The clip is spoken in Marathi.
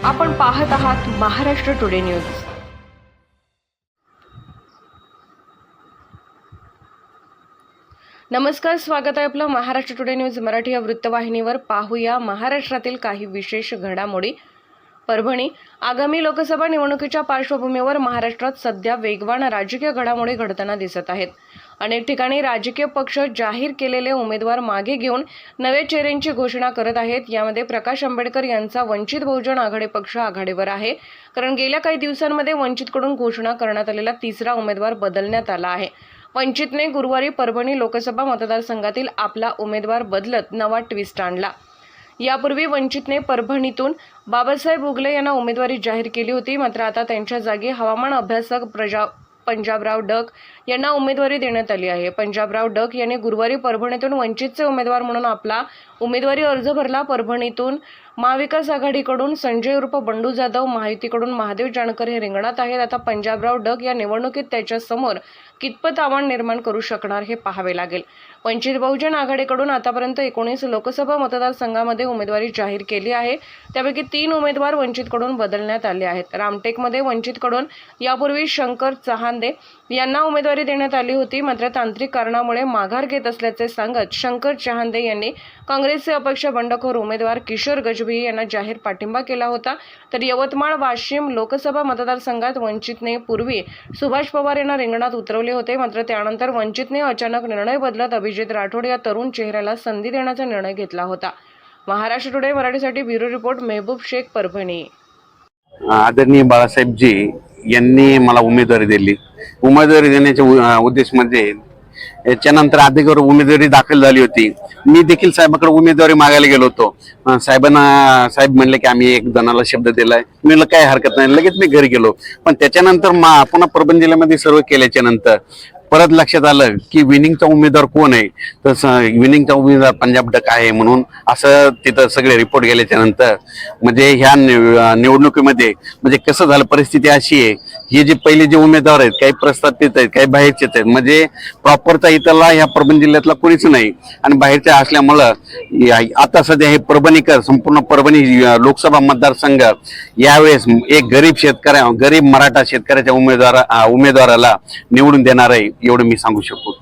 आपण पाहत आहात महाराष्ट्र टुडे न्यूज। नमस्कार, स्वागत आहे आपलं महाराष्ट्र टुडे न्यूज मराठी या वृत्तवाहिनीवर। पाहूया महाराष्ट्रातील काही विशेष घडामोडी। परभणी आगामी लोकसभा निवडणुकीच्या पार्श्वभूमीवर महाराष्ट्रात सध्या वेगवान राजकीय घडामोडी घडताना दिसत आहेत। अनेक ठिकाणी राजकीय पक्ष जाहीर केलेले उमेदवार मागे घेऊन नव्या चेहऱ्यांची घोषणा करत आहेत। यामध्ये प्रकाश आंबेडकर यांचा वंचित बहुजन आघाडी पक्ष आघाडीवर आहे, कारण गेल्या काही दिवसांमध्ये वंचितकडून घोषणा करण्यात आलेला तिसरा उमेदवार बदलण्यात आला आहे। वंचितने गुरुवारी परभणी लोकसभा मतदारसंघातील आपला उमेदवार बदलत नवा ट्विस्ट आणला। यापूर्वी वंचितने परभणीतून बाबासाहेब उगले यांना उमेदवारी जाहीर केली होती, मात्र आता त्यांच्या जागी हवामान अभ्यासक पंजाबराव डक यांना उमेदवारी देण्यात आली आहे। पंजाबराव डक यांनी गुरुवारी परभणीतून वंचितचे उमेदवार म्हणून आपला उमेदवारी अर्ज भरला। परभणीतून महाविकास आघाडीकडून संजय उर्फ बंडू जाधव, महायुतीकडून महादेव जानकर हे रिंगणात आहेत। आता पंजाबराव डक या निवडणुकीत त्याच्या समोर कितपत आव्हान निर्माण करू शकणार हे पाहावे लागेल। वंचित बहुजन आघाडीकडून आतापर्यंत 19 लोकसभा मतदारसंघामध्ये उमेदवारी जाहीर केली आहे, त्यापैकी 3 उमेदवार वंचितकडून बदलण्यात आले आहेत। रामटेकमध्ये वंचितकडून यापूर्वी शंकर चहांदे यांना उमेदवारी देण्यात आली होती, मात्र तांत्रिक कारणामुळे माघार घेत असल्याचे सांगत शंकर चहांदे यांनी काँग्रेसचे अपक्ष बंडखोर उमेदवार किशोर गजभिये यांना जाहीर पाठिंबा केला होता। तर यवतमाळ वाशिम लोकसभा मतदारसंघात वंचितने पूर्वी सुभाष पवार यांना रिंगणात उतरवले होते, मात्र त्यानंतर वंचितने अचानक निर्णय बदलत अभिजित राठोड या तरुण चेहऱ्याला संधी देण्याचा निर्णय घेतला होता। महाराष्ट्र टुडे मराठीसाठी ब्युरो रिपोर्ट मेहबूब शेख, परभणी। आदरणीय बाळासाहेबजी यांनी मला उमेदवारी दिली। उमेदवारी देण्याचा उद्देश म्हणजे याच्यानंतर अधिकार उमेदवारी दाखल झाली होती। मी देखील साहेबांकडे उमेदवारी मागायला गेलो होतो। साहेब म्हणले की आम्ही एक जणाला शब्द दिलाय। मी म्हणलं काय हरकत नाही, लगेच मी घरी गेलो। पण त्याच्यानंतर पुन्हा परभणी जिल्ह्यामध्ये सर्व केल्याच्या नंतर परत लक्षात आलं की विनिंगचा उमेदवार कोण आहे, तर विनिंगचा उमेदवार पंजाब डक आहे म्हणून असं तिथं सगळे रिपोर्ट गेल्याच्या नंतर म्हणजे ह्या निवडणुकीमध्ये म्हणजे कसं झालं, परिस्थिती अशी आहे, हे जे पहिले जे उमेदवार आहेत काही प्रस्थापित आहेत, काही बाहेरचेच आहेत, म्हणजे प्रॉपरचा इथला ह्या परभणी जिल्ह्यातला कोणीच नाही आणि बाहेरच्या असल्यामुळं आता सध्या हे परभणीकर संपूर्ण परभणी लोकसभा मतदारसंघ यावेळेस एक गरीब मराठा शेतकऱ्याच्या उमेदवाराला निवडून देणार आहे, एवढं मी सांगू शकतो।